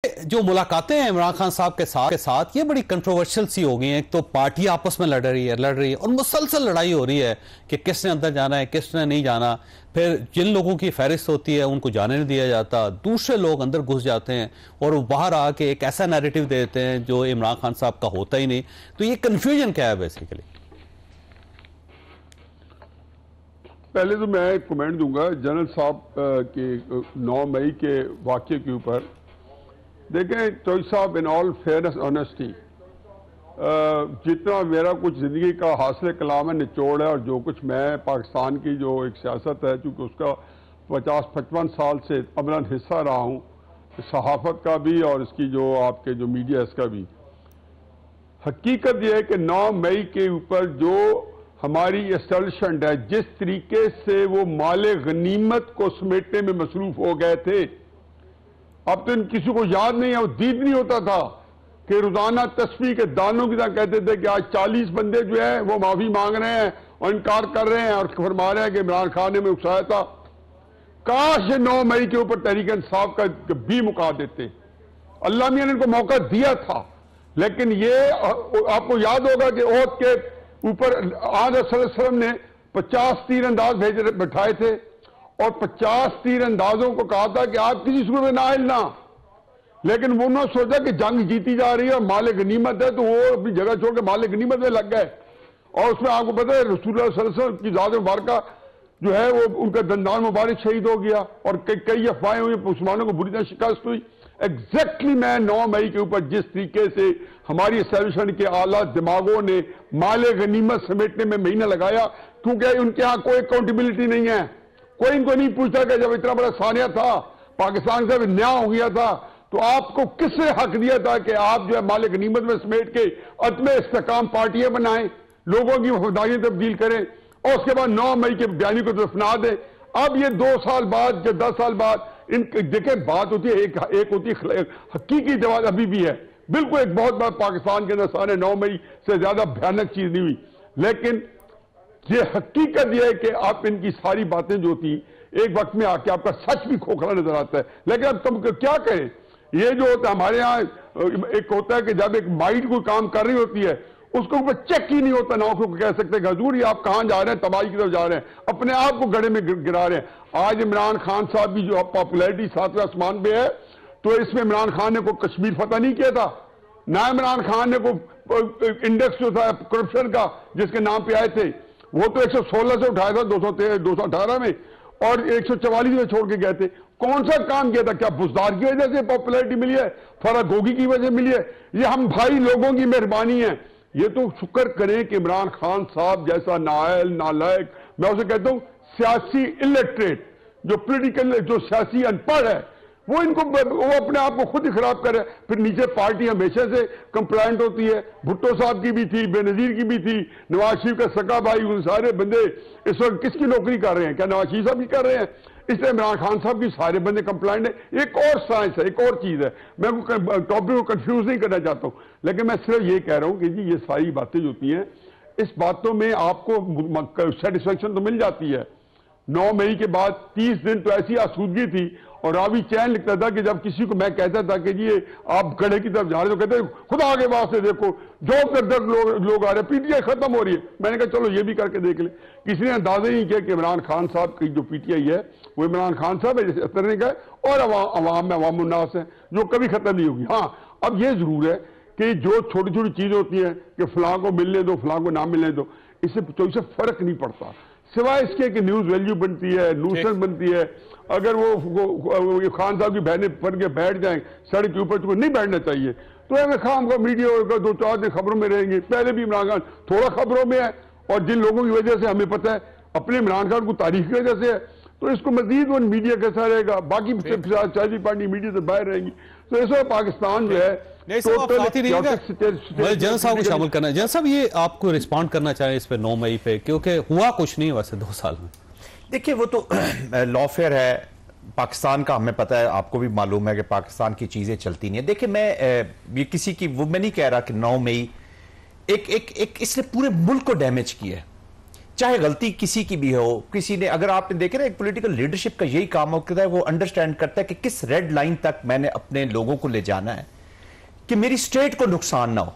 जो मुलाकातें हैं इमरान खान साहब के साथ ये बड़ी कंट्रोवर्शियल सी हो गई हैं। एक तो पार्टी आपस में लड़ रही है और मुसलसल लड़ाई हो रही है कि किसने अंदर जाना है किसने नहीं जाना। फिर जिन लोगों की फहरिस्त होती है उनको जाने नहीं दिया जाता, दूसरे लोग अंदर घुस जाते हैं और वो बाहर आके एक ऐसा नैरेटिव देते हैं जो इमरान खान साहब का होता ही नहीं। तो ये कन्फ्यूजन क्या है बेसिकली? पहले तो मैं एक कमेंट दूंगा जनरल साहब के 9 मई के वाक़े के ऊपर। देखें चौधरी साहब, इन ऑल फेयरनेस ऑनेस्टी, जितना मेरा कुछ ज़िंदगी का हासिल कलाम है, निचोड़ है, और जो कुछ मैं पाकिस्तान की जो एक सियासत है, चूँकि उसका 50-55 साल से अमलन हिस्सा रहा हूँ, सहाफ़त का भी और इसकी जो आपके जो मीडिया इसका भी। हकीकत यह है कि 9 मई के ऊपर जो हमारी एस्टेब्लिशमेंट है, जिस तरीके से वो माले गनीमत को समेटने में मसरूफ़ हो गए थे, अब तो इन किसी को याद नहीं है, वो दीद नहीं होता था कि रोजाना तस्वीर के दानों की तरह कहते थे कि आज 40 बंदे जो है वो माफी मांग रहे हैं और इनकार कर रहे हैं और फरमा रहे हैं कि इमरान खान ने हमें उकसाया था। काश 9 मई के ऊपर तहरीक इंसाफ का भी मुका देते। अल्लाह मियां ने इनको मौका दिया था, लेकिन ये आपको याद होगा कि ओहद के ऊपर आज़म ने 50 तीरंदाज बैठाए थे और 50 तीरंदाजों को कहा था कि आप किसी सूरत में ना हिलना, लेकिन वो उन्होंने सोचा कि जंग जीती जा रही है और माले गनीमत है, तो वो अपनी जगह छोड़ के माले गनीमत में लग गए। और उसमें आपको पता है रसूलुल्लाह सल्लल्लाहु अलैहि वसल्लम की ज़ात मुबारका जो है वो उनका दंदान मुबारक शहीद हो गया और कई अफवाहें हुई, मुसलमानों को बुरी तरह शिकस्त हुई। एग्जैक्टली मैं 9 मई के ऊपर जिस तरीके से हमारी एस्टेब्लिशमेंट के आला दिमागों ने माले गनीमत समेटने में महीना लगाया, क्योंकि उनके यहाँ कोई अकाउंटेबिलिटी नहीं है, कोई इनको नहीं पूछता कि जब इतना बड़ा सानिया था, पाकिस्तान से न्याय हो गया था, तो आपको किसने हक दिया था कि आप जो है मालिक गनीमत में समेट के अदम इस्तेकाम पार्टियां बनाएं, लोगों की वफादारियां तब्दील करें और उसके बाद 9 मई के बयानी को दफना दें। अब ये 2 साल बाद या 10 साल बाद इन देखें, बात होती है एक होती है हकीकी जवाब अभी भी है, बिल्कुल एक बहुत बड़ा पाकिस्तान के अंदर सारे 9 मई से ज्यादा भयानक चीज नहीं हुई, लेकिन ये हकीकत यह है कि आप इनकी सारी बातें जो थी एक वक्त में आके आपका सच भी खोखला नजर आता है। लेकिन अब तुम क्या कहें, ये जो होता है हमारे यहाँ एक होता है कि जब एक माइंड कोई काम कर रही होती है उसको ऊपर चेक ही नहीं होता, ना उसको कह सकते हजूर ये आप कहाँ जा रहे हैं, तबाही की तरफ जा रहे हैं, अपने आप को गड्ढे में गिरा रहे हैं। आज इमरान खान साहब की जो पॉपुलैरिटी 7वें आसमान पे है, तो इसमें इमरान खान ने कोई कश्मीर फतह नहीं किया था, ना इमरान खान ने कोई इंडेक्स जो था करप्शन का जिसके नाम पे आए थे वो तो 116 से उठाया था 218 में और 144 में छोड़ के गए थे। कौन सा काम किया था? क्या बुजदार की वजह से पॉपुलैरिटी मिली है, फराग गोगी की वजह मिली है? ये हम भाई लोगों की मेहरबानी है। ये तो शुक्र करें कि इमरान खान साहब जैसा नाअहल नालायक, मैं उसे कहता हूं सियासी इलिटरेट, जो पोलिटिकल जो सियासी अनपढ़ है, वो अपने आप को खुद ही खराब करे। फिर नीचे पार्टी हमेशा से कंप्लायंट होती है। भुट्टो साहब की भी थी, बेनजीर की भी थी, नवाज शरीफ का सका भाई, उन सारे बंदे इस वक्त किसकी नौकरी कर रहे हैं? क्या नवाज शरीफ साहब भी कर रहे हैं? इसलिए इमरान खान साहब की सारे बंदे कंप्लायंट है। एक और साइंस है, एक और चीज है, मैं टॉपिक को कंफ्यूज नहीं करना चाहता हूं, लेकिन मैं सिर्फ ये कह रहा हूं कि जी ये सारी बातें जो होती हैं, इस बातों में आपको सेटिस्फेक्शन तो मिल जाती है। 9 मई के बाद 30 दिन तो ऐसी आसूदगी थी और रावी चैन लिखता था कि जब किसी को मैं कहता था कि जी आप गढ़े की तरफ जा रहे हो, तो कहते खुदा आगे वास्ते देखो जो कर लोग आ रहे हैं, पीटीआई खत्म हो रही है। मैंने कहा चलो ये भी करके देख ले। किसी ने अंदाजा ही नहीं किया कि इमरान खान साहब की जो पीटीआई है वो इमरान खान साहब है तरने का है और अवाम में अवाम उन्नास है जो कभी खत्म नहीं होगी। हाँ, अब ये जरूर है कि जो छोटी छोटी चीजें होती हैं कि फलां को मिलने दो फलां को ना मिलने दो, इससे फर्क नहीं पड़ता, सिवाय इसके कि न्यूज वैल्यू बनती है, न्यूसेंस बनती है। अगर वो खान साहब की बहनें पढ़ के बैठ जाएं सड़क के ऊपर, तो नहीं बैठना चाहिए, तो ऐसे खाम का मीडिया होगा 2-4 दिन खबरों में रहेंगे। पहले भी इमरान खान थोड़ा खबरों में है और जिन लोगों की वजह से हमें पता है अपने इमरान खान को तारीख की वजह से है, तो इसको मजीद वो मीडिया कैसा रहेगा, बाकी सियासी पार्टी मीडिया से बाहर रहेंगी। तो ऐसा पाकिस्तान जो है जनरल साहब को शामिल करना है। जनरल साहब ये आपको रिस्पॉन्ड करना चाहें इस पे 9 मई पे, क्योंकि हुआ कुछ नहीं वैसे 2 साल में। देखिए वो तो लॉफेयर है पाकिस्तान का, हमें पता है, आपको भी मालूम है कि पाकिस्तान की चीजें चलती नहीं है। देखिए मैं ये किसी की वो मैं नहीं कह रहा कि 9 मई एक इसने पूरे मुल्क को डैमेज किया है। चाहे गलती किसी की भी हो, किसी ने, अगर आपने देखे ना, एक पॉलिटिकल लीडरशिप का यही काम होता है, वो अंडरस्टैंड करता है कि किस रेड लाइन तक मैंने अपने लोगों को ले जाना है कि मेरी स्टेट को नुकसान ना हो।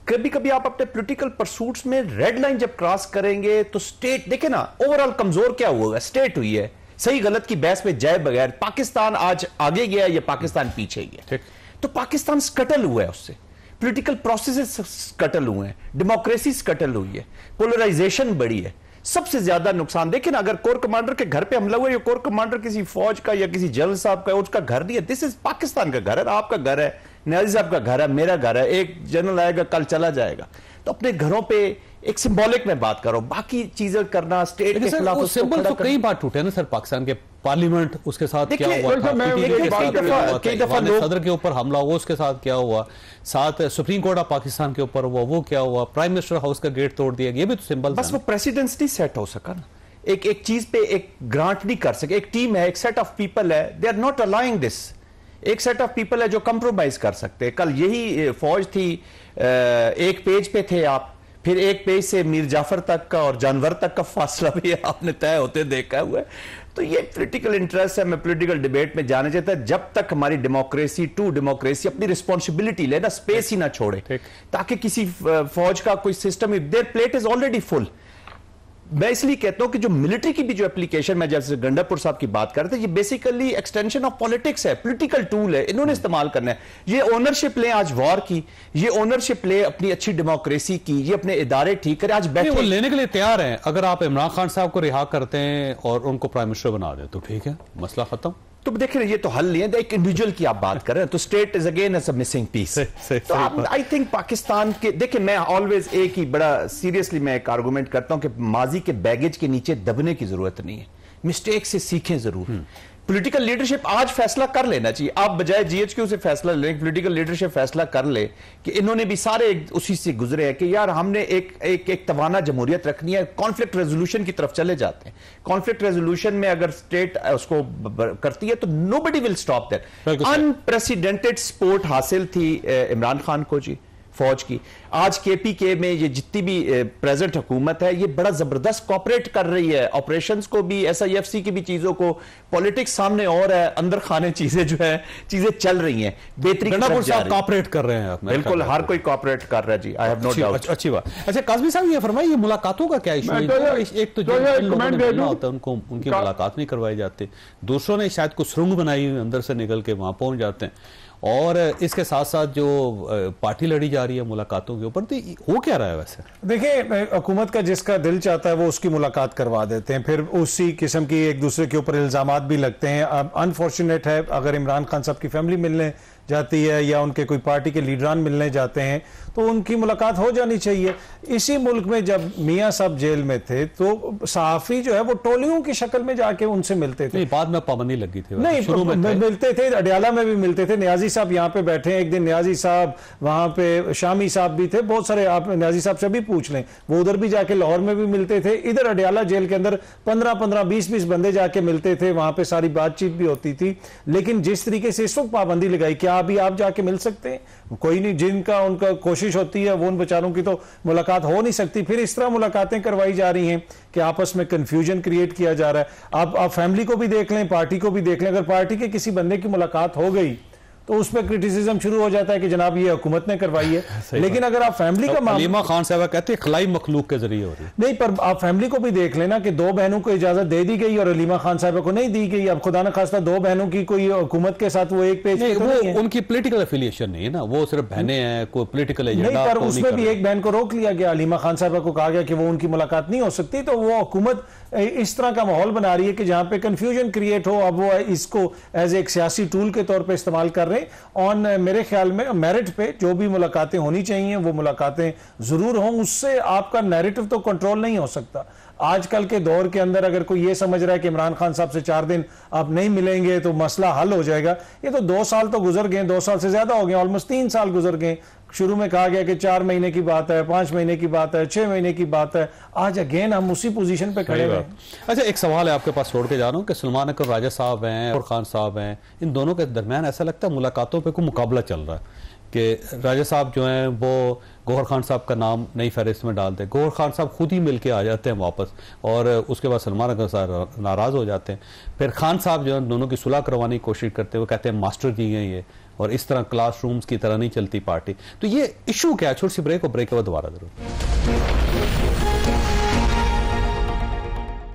कभी कभी आप अपने पॉलिटिकल परसूट्स में रेड लाइन जब क्रॉस करेंगे तो स्टेट, देखे ना, ओवरऑल कमजोर क्या हुआ है, स्टेट हुई है। सही गलत की बहस में जाए बगैर पाकिस्तान आज आगे गया या पाकिस्तान पीछे गया, तो पाकिस्तान स्कटल हुआ है, उससे पॉलिटिकल प्रोसेसेस स्कटल हुए हैं, डेमोक्रेसी स्कटल हुई है, पोलराइजेशन बढ़ी है। सबसे ज्यादा नुकसान देखिए ना, अगर कोर कमांडर के घर पे हमला हुआ, या कोर कमांडर किसी फौज का या किसी जनरल साहब का, उसका घर नहीं है, दिस इज पाकिस्तान का घर है, आपका घर है, न्याजी साहब का घर है, मेरा घर है, एक जनरल आएगा कल चला जाएगा। तो अपने घरों पे एक सिंबॉलिक में बात करो, बाकी चीजें करना स्टेट के खिलाफ, वो सिंबल तो कई बार टूटे ना सर, पाकिस्तान के पार्लियामेंट उसके साथ क्या हुआ था, कई दफा सदर के ऊपर हमला हुआ, उसके साथ क्या हुआ, साथ सुप्रीम कोर्ट ऑफ पाकिस्तान के ऊपर हुआ, वो क्या हुआ, प्राइम मिनिस्टर हाउस का गेट तोड़ दिया, ये भी तो सिंबल। बस वो प्रेसिडेंस नहीं सेट हो सका ना, एक चीज पे एक ग्रांट नहीं कर सके। एक टीम है, एक सेट ऑफ पीपल है, they are not allowing this. एक सेट ऑफ पीपल है जो कंप्रोमाइज कर सकते हैं। कल यही फौज थी, एक पेज पे थे आप, फिर एक पेज से मीर जाफर तक का और जानवर तक का फासला भी आपने तय होते देखा हुआ है। तो ये पॉलिटिकल इंटरेस्ट है, मैं पॉलिटिकल डिबेट में जाना चाहता है, जब तक हमारी डेमोक्रेसी टू डेमोक्रेसी अपनी रिस्पॉन्सिबिलिटी ले ना, स्पेस ही ना छोड़े, ताकि किसी फौज का कोई system, their plate is already full. मैं इसलिए कहता हूं कि जो मिलिट्री की भी जो एप्लीकेशन, मैं जैसे गंडापुर साहब की बात कर रहे थे, ये बेसिकली एक्सटेंशन ऑफ पॉलिटिक्स है, पॉलिटिकल टूल है, इन्होंने इस्तेमाल करना है। ये ओनरशिप ले आज वॉर की, ये ओनरशिप ले अपनी अच्छी डेमोक्रेसी की, ये अपने इदारे ठीक करे, आज बैठे वो लेने के लिए तैयार हैं। अगर आप इमरान खान साहब को रिहा करते हैं और उनको प्राइम मिनिस्टर बना दें तो ठीक है, मसला खत्म। तो देखिए ये तो हल नहीं है, एक इंडिविजुअल की आप बात कर रहे हैं, तो state is again as a missing piece. तो आई थिंक पाकिस्तान के, देखिए मैं ऑलवेज एक ही बड़ा सीरियसली मैं एक आर्गुमेंट करता हूं कि माजी के बैगेज के नीचे दबने की जरूरत नहीं है, मिस्टेक से सीखें जरूर। पॉलिटिकल लीडरशिप आज फैसला कर लेना चाहिए, आप बजाय जीएचक्यू से फैसला लें, पॉलिटिकल लीडरशिप फैसला कर ले कि इन्होंने भी सारे उसी से गुजरे हैं कि यार हमने एक तवाना जमहूरियत रखनी है, कॉन्फ्लिक्ट रेजोल्यूशन की तरफ चले जाते हैं। कॉन्फ्लिक्ट रेजोल्यूशन में अगर स्टेट उसको करती है तो nobody will stop that. Unprecedented support हासिल थी इमरान खान को जी, फौज की। आज केपीके में ये जितनी भी प्रेजेंट हुकूमत है, ये बड़ा जबरदस्त कॉपरेट कर रही है, ऑपरेशंस को भी, एसआईएफसी की भी चीजों को, पॉलिटिक्स सामने और है, अंदर खाने चीजें जो है, चीजें चल रही हैं, बेहतरीन कॉपरेट कर रहे हैं। बिल्कुल हर कोई कॉपरेट कर रहा है जी, आई हैव नो डाउट। अच्छी बात। अच्छा काज़मी साहब ये फरमाइए, ये मुलाकातों का क्या इशू है? एक तो जो होता है उनको उनकी मुलाकात नहीं करवाई जाती, दूसरों ने शायद कुछ सुरंग बनाई हुई अंदर से निकल के वहां पहुंच जाते हैं, और इसके साथ साथ जो पार्टी लड़ी जा रही है मुलाकातों के ऊपर, तो हो क्या रहा है वैसे? देखिए हुकूमत का जिसका दिल चाहता है वो उसकी मुलाकात करवा देते हैं, फिर उसी किस्म की एक दूसरे के ऊपर इल्जामात भी लगते हैं। अब अनफॉर्चुनेट है, अगर इमरान खान साहब की फैमिली मिलने जाती है या उनके कोई पार्टी के लीडरान मिलने जाते हैं तो उनकी मुलाकात हो जानी चाहिए। इसी मुल्क में जब मियां साहब जेल में थे तो सहाफी जो है वो टोलियों की शक्ल में जाके उनसे मिलते थे। नहीं, बाद में पाबंदी लगी थी, नहीं शुरू में मिलते थे, अडियाला में भी मिलते थे। न्याजी साहब यहाँ पे बैठे हैं, एक दिन न्याजी साहब, वहां पे शामी साहब भी थे, बहुत सारे, आप न्याजी साहब से भी पूछ लें, वो उधर भी जाके लाहौर में भी मिलते थे। इधर अडियाला जेल के अंदर 15-15, 20-20 बंदे जाके मिलते थे, वहां पे सारी बातचीत भी होती थी। लेकिन जिस तरीके से इस वक्त पाबंदी लगाई, क्या अभी आप जाके मिल सकते हैं? कोई नहीं, जिनका उनका कोशिश होती है वो उन बेचारों की तो मुलाकात हो नहीं सकती। फिर इस तरह मुलाकातें करवाई जा रही हैं कि आपस में कंफ्यूजन क्रिएट किया जा रहा है। आप फैमिली को भी देख लें, पार्टी को भी देख लें, अगर पार्टी के किसी बंदे की मुलाकात हो गई तो उसमें क्रिटिसिज्म शुरू हो जाता है कि जनाब ये हुकूमत ने करवाई है। लेकिन अगर आप फैमिली का मामला, अलीमा खान साहब कहते हैं खलाई मखलूक के जरिए हो रही है। नहीं, पर आप फैमिली को भी देख लेना कि 2 बहनों को इजाजत दे दी गई और अलीमा खान साहब को नहीं दी गई। अब खुदा न खास्ता 2 बहनों की कोई हुकूमत के साथ वो एक पेज नहीं, वो उनकी पॉलिटिकल एफिलिएशन नहीं है ना, वो सिर्फ बहनें हैं, कोई पॉलिटिकल एजेंडा नहीं, पर उसमें भी एक बहन को रोक लिया गया। अलीमा खान साहब को कहा गया कि वो उनकी मुलाकात नहीं हो सकती। तो वो हुकूमत इस तरह का माहौल बना रही है कि जहां पे कंफ्यूजन क्रिएट हो। अब वो इसको एज एक सियासी टूल के तौर पे इस्तेमाल कर रहे हैं। ऑन मेरे ख्याल में मेरिट पे जो भी मुलाकातें होनी चाहिए वो मुलाकातें जरूर हों, उससे आपका नैरेटिव तो कंट्रोल नहीं हो सकता। आजकल के दौर के अंदर अगर कोई ये समझ रहा है कि इमरान खान साहब से 4 दिन आप नहीं मिलेंगे तो मसला हल हो जाएगा, ये तो 2 साल तो गुजर गए, 2 साल से ज्यादा हो गए, ऑलमोस्ट 3 साल गुजर गए। शुरू में कहा गया कि 4 महीने की बात है, 5 महीने की बात है, 6 महीने की बात है, आज अगेन हम उसी पोजीशन पे खड़े हैं। अच्छा एक सवाल है आपके पास छोड़ के जा रहा हूँ कि सलमान अकबर राजा साहब हैं और खान साहब हैं, इन दोनों के दरमियान ऐसा लगता है मुलाकातों पे कोई मुकाबला चल रहा है कि राजा साहब जो हैं वो गौहर खान साहब का नाम नई फहरिस्त में डालते हैं। गौहर खान साहब खुद ही मिल के आ जाते हैं वापस, और उसके बाद सलमान अख्तर साहब नाराज़ हो जाते हैं। फिर खान साहब जो है दोनों की सुलह करवाने की कोशिश करते हैं, वो कहते हैं मास्टर जी हैं ये, और इस तरह क्लासरूम्स की तरह नहीं चलती पार्टी। तो ये इशू क्या है? छोटी सी ब्रेक, और ब्रेक के बाद दोबारा जरूर।